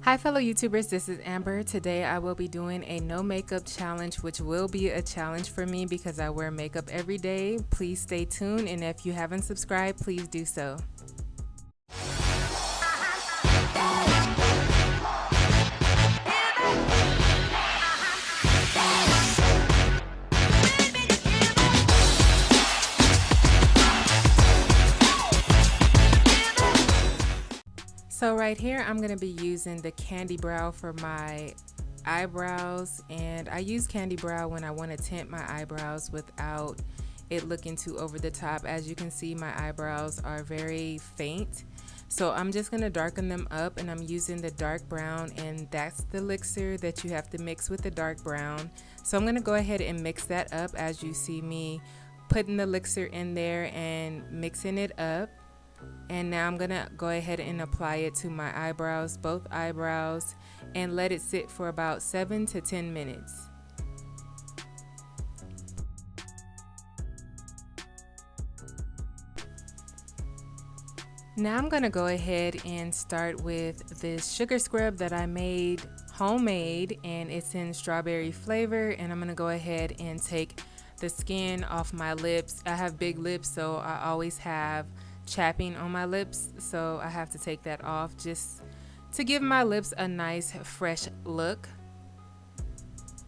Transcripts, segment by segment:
Hi fellow YouTubers, this is Amber. Today I will be doing a no makeup challenge, which will be a challenge for me because I wear makeup every day. Please stay tuned, and if you haven't subscribed, please do so. So right here, I'm going to be using the Candy Brow for my eyebrows, and I use Candy Brow when I want to tint my eyebrows without it looking too over the top. As you can see, my eyebrows are very faint, so I'm just going to darken them up, and I'm using the dark brown, and that's the elixir that you have to mix with the dark brown. So I'm going to go ahead and mix that up as you see me putting the elixir in there and mixing it up. And now I'm gonna go ahead and apply it to my eyebrows, both eyebrows, and let it sit for about 7 to 10 minutes. Now I'm gonna go ahead and start with this sugar scrub that I made homemade, and it's in strawberry flavor, and I'm gonna go ahead and take the skin off my lips. I have big lips, so I always have chapping on my lips, so I have to take that off just to give my lips a nice fresh look.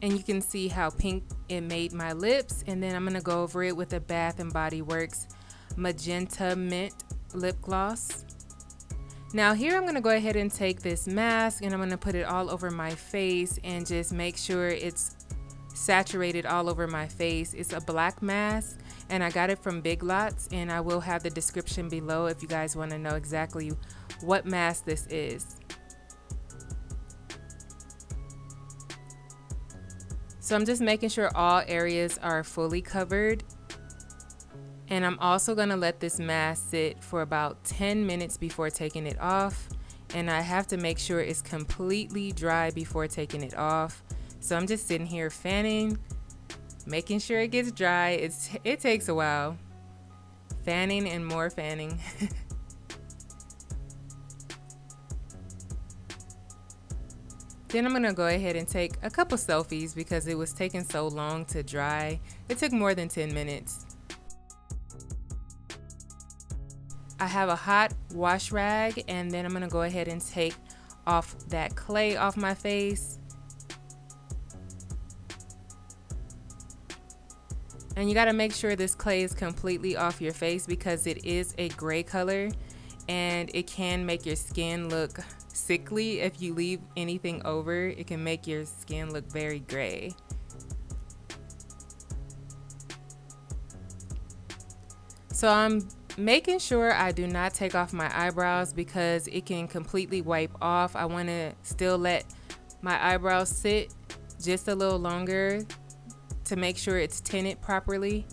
And you can see how pink it made my lips. And then I'm going to go over it with a Bath and Body Works Magenta Mint lip gloss. Now here I'm going to go ahead and take this mask, and I'm going to put it all over my face and just make sure it's saturated all over my face. It's a black mask, and I got it from Big Lots, and I will have the description below if you guys want to know exactly what mask this is. So I'm just making sure all areas are fully covered, and I'm also going to let this mask sit for about 10 minutes before taking it off, and I have to make sure it's completely dry before taking it off. So I'm just sitting here fanning, making sure it gets dry. It takes a while. Fanning and more fanning. Then I'm gonna go ahead and take a couple selfies because it was taking so long to dry. It took more than 10 minutes. I have a hot wash rag, and then I'm gonna go ahead and take off that clay off my face. And you got to make sure this clay is completely off your face because it is a gray color, and it can make your skin look sickly. If you leave anything over, it can make your skin look very gray. So I'm making sure I do not take off my eyebrows because it can completely wipe off. I want to still let my eyebrows sit just a little longer to make sure it's tinted properly.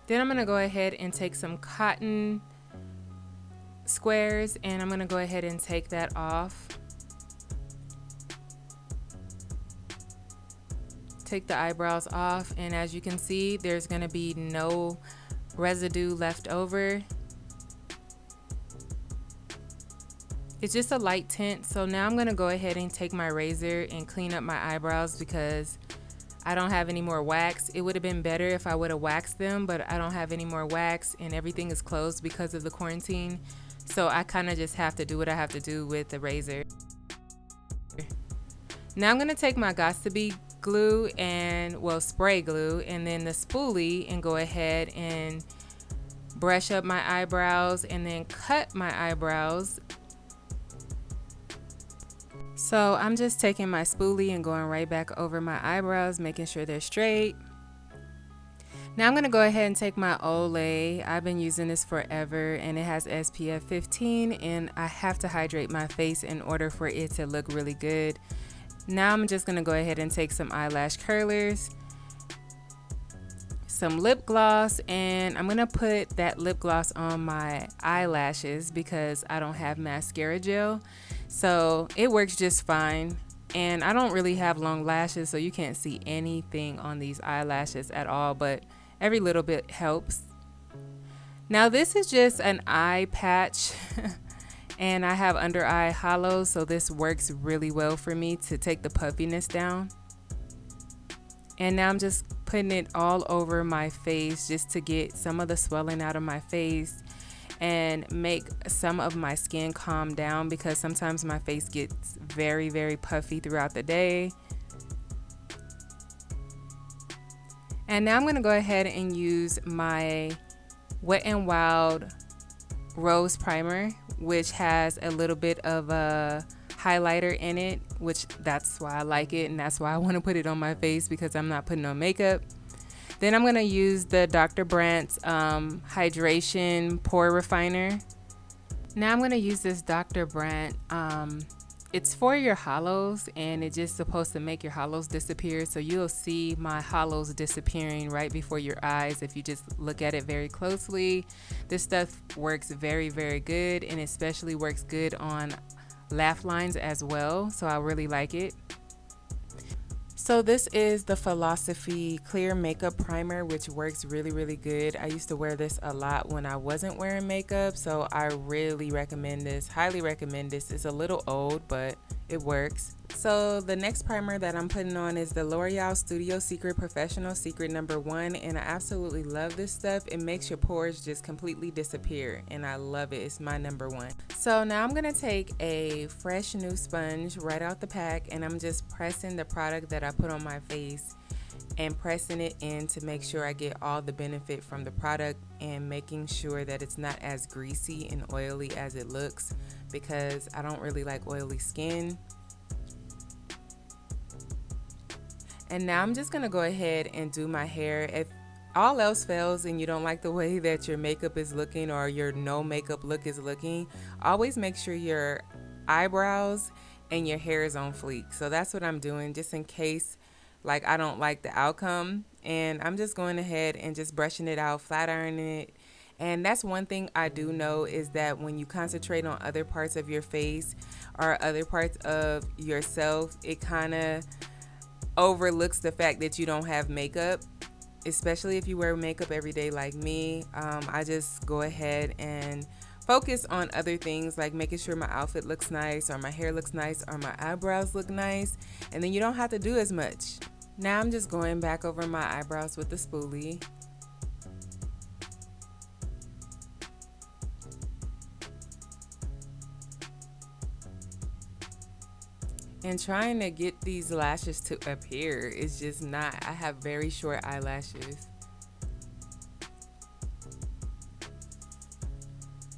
Then I'm going to go ahead and take some cotton squares, and I'm going to go ahead and take that off. Take the eyebrows off, and as you can see, there's going to be no residue left over. It's just a light tint. So now I'm gonna go ahead and take my razor and clean up my eyebrows because I don't have any more wax. It would have been better if I would have waxed them, but I don't have any more wax, and everything is closed because of the quarantine. So I kind of just have to do what I have to do with the razor. Now I'm gonna take my Got2b glue and, well, spray glue, and then the spoolie, and go ahead and brush up my eyebrows and then cut my eyebrows. So I'm just taking my spoolie and going right back over my eyebrows, making sure they're straight. Now I'm going to go ahead and take my Olay. I've been using this forever, and it has SPF 15, and I have to hydrate my face in order for it to look really good. Now I'm just going to go ahead and take some eyelash curlers, some lip gloss, and I'm going to put that lip gloss on my eyelashes because I don't have mascara gel. So it works just fine, and I don't really have long lashes, so you can't see anything on these eyelashes at all, but every little bit helps. Now this is just an eye patch and I have under eye hollow, so this works really well for me to take the puffiness down. And now I'm just putting it all over my face just to get some of the swelling out of my face and make some of my skin calm down, because sometimes my face gets very, very puffy throughout the day. And now I'm going to go ahead and use my Wet n Wild Rose Primer, which has a little bit of a highlighter in it, which that's why I like it and that's why I want to put it on my face, because I'm not putting on makeup. Then I'm going to use the Dr. Brandt's Hydration Pore Refiner. Now I'm going to use this Dr. Brandt. It's for your hollows, and it's just supposed to make your hollows disappear. So you'll see my hollows disappearing right before your eyes if you just look at it very closely. This stuff works very, very good, and especially works good on laugh lines as well. So I really like it. So this is the Philosophy Clear Makeup Primer, which works really, really good. I used to wear this a lot when I wasn't wearing makeup, so I really recommend this, highly recommend this. It's a little old, but it works. So the next primer that I'm putting on is the L'Oreal Studio Secret Professional Secret number 1, and I absolutely love this stuff. It makes your pores just completely disappear, and I love it. It's my number 1. So now I'm gonna take a fresh new sponge right out the pack, and I'm just pressing the product that I put on my face and pressing it in to make sure I get all the benefit from the product, and making sure that it's not as greasy and oily as it looks, because I don't really like oily skin. And now I'm just gonna go ahead and do my hair. If all else fails and you don't like the way that your makeup is looking, or your no makeup look is looking, always make sure your eyebrows and your hair is on fleek. So that's what I'm doing, just in case like I don't like the outcome. And I'm just going ahead and just brushing it out, flat ironing it. And that's one thing I do know, is that when you concentrate on other parts of your face or other parts of yourself, it kind of overlooks the fact that you don't have makeup, especially if you wear makeup every day like me. I just go ahead and focus on other things, like making sure my outfit looks nice, or my hair looks nice, or my eyebrows look nice, and then you don't have to do as much. Now I'm just going back over my eyebrows with the spoolie. And trying to get these lashes to appear is just not, I have very short eyelashes.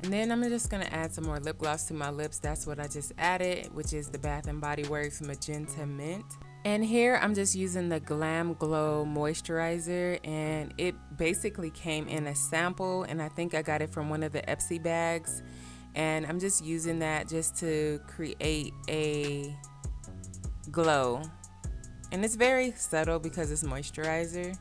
And then I'm just gonna add some more lip gloss to my lips. That's what I just added, which is the Bath & Body Works Magenta Mint. And here I'm just using the Glam Glow Moisturizer, and it basically came in a sample, and I think I got it from one of the Epsi bags. And I'm just using that just to create a glow, and it's very subtle because it's moisturizer.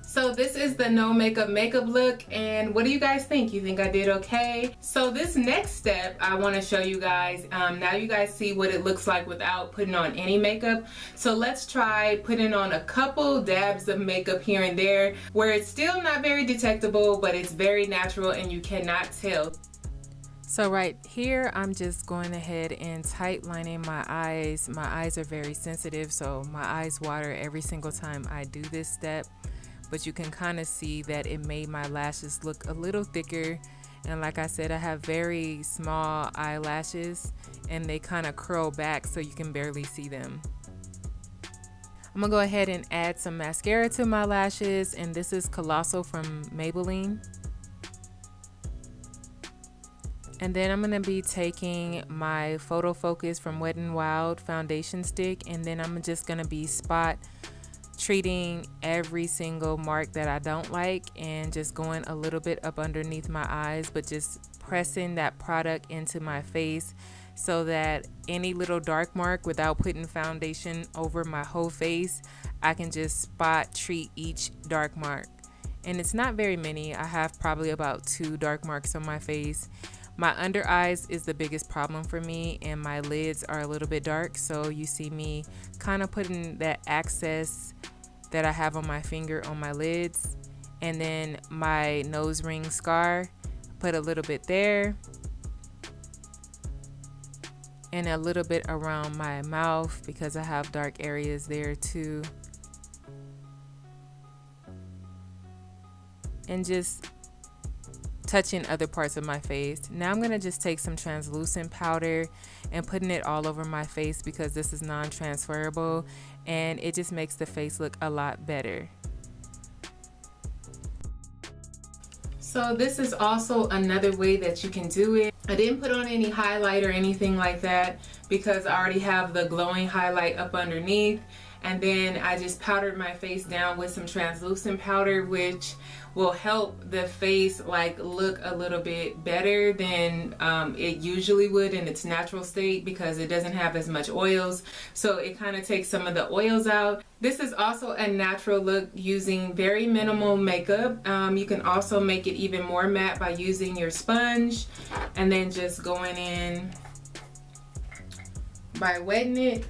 So this is the no makeup look, and what do you guys think? You think I did okay? So this next step I want to show you guys, now you guys see what it looks like without putting on any makeup. So let's try putting on a couple dabs of makeup here and there, where it's still not very detectable, but it's very natural and you cannot tell. So right here, I'm just going ahead and tight lining my eyes. My eyes are very sensitive, so my eyes water every single time I do this step. But you can kind of see that it made my lashes look a little thicker. And like I said, I have very small eyelashes, and they kind of curl back so you can barely see them. I'm gonna go ahead and add some mascara to my lashes, and this is Colossal from Maybelline. And then I'm going to be taking my Photo Focus from Wet n Wild foundation stick, and then I'm just going to be spot treating every single mark that I don't like, and just going a little bit up underneath my eyes, but just pressing that product into my face so that any little dark mark, without putting foundation over my whole face, I can just spot treat each dark mark. And it's not very many. I have probably about 2 dark marks on my face. My under eyes is the biggest problem for me, and my lids are a little bit dark, so you see me kind of putting that excess that I have on my finger on my lids, and then my nose ring scar, put a little bit there, and a little bit around my mouth because I have dark areas there too. And just touching other parts of my face. Now I'm gonna just take some translucent powder and putting it all over my face because this is non-transferable and it just makes the face look a lot better. So this is also another way that you can do it. I didn't put on any highlight or anything like that because I already have the glowing highlight up underneath. And then I just powdered my face down with some translucent powder, which will help the face like look a little bit better than it usually would in its natural state because it doesn't have as much oils. So it kind of takes some of the oils out. This is also a natural look using very minimal makeup. You can also make it even more matte by using your sponge and then just going in by wetting it.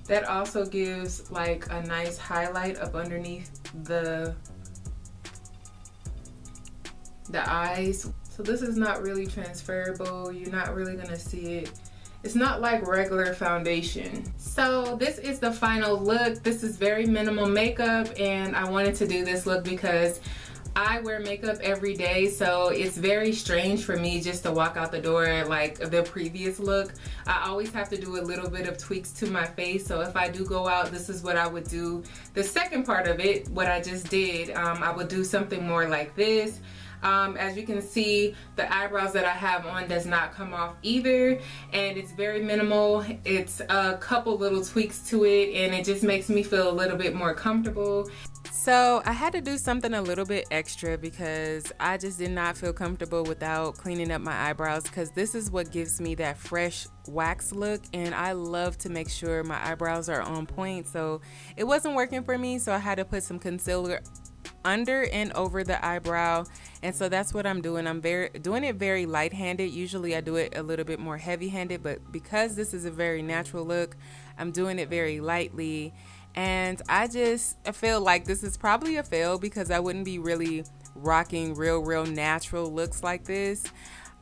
That also gives like a nice highlight up underneath the eyes. So this is not really transferable. You're not really gonna see it. It's not like regular foundation. So this is the final look. This is very minimal makeup and I wanted to do this look because I wear makeup every day, so it's very strange for me just to walk out the door like the previous look. I always have to do a little bit of tweaks to my face, so if I do go out, this is what I would do. The second part of it, what I just did, I would do something more like this. As you can see, the eyebrows that I have on does not come off either, and it's very minimal. It's a couple little tweaks to it, and it just makes me feel a little bit more comfortable. So I had to do something a little bit extra because I just did not feel comfortable without cleaning up my eyebrows, because this is what gives me that fresh wax look, and I love to make sure my eyebrows are on point. So it wasn't working for me, so I had to put some concealer under and over the eyebrow, and so that's what I'm doing. I'm doing it very light-handed. Usually I do it a little bit more heavy-handed, but because this is a very natural look, I'm doing it very lightly. And I feel like this is probably a fail because I wouldn't be really rocking real natural looks like this.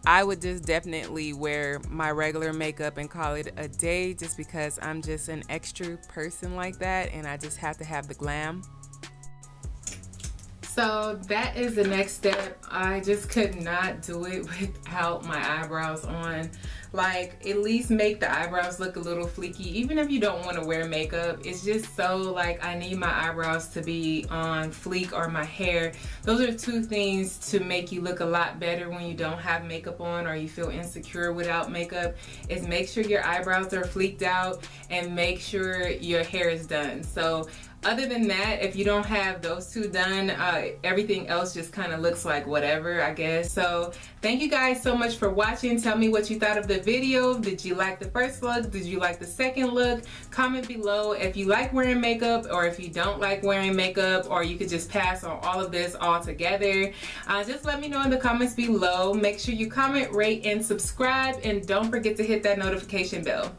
I would just definitely wear my regular makeup and call it a day just because I'm just an extra person like that, and I just have to have the glam. So that is the next step. I just could not do it without my eyebrows on. Like, at least make the eyebrows look a little fleeky, even if you don't want to wear makeup. It's just so like I need my eyebrows to be on fleek, or my hair. Those are two things to make you look a lot better when you don't have makeup on or you feel insecure without makeup, is make sure your eyebrows are fleeked out and make sure your hair is done. So other than that, if you don't have those two done, everything else just kind of looks like whatever, I guess. So thank you guys so much for watching. Tell me what you thought of the video. Did you like the first look? Did you like the second look? Comment below if you like wearing makeup, or if you don't like wearing makeup, or you could just pass on all of this altogether. Just let me know in the comments below. Make sure you comment, rate, and subscribe, and don't forget to hit that notification bell.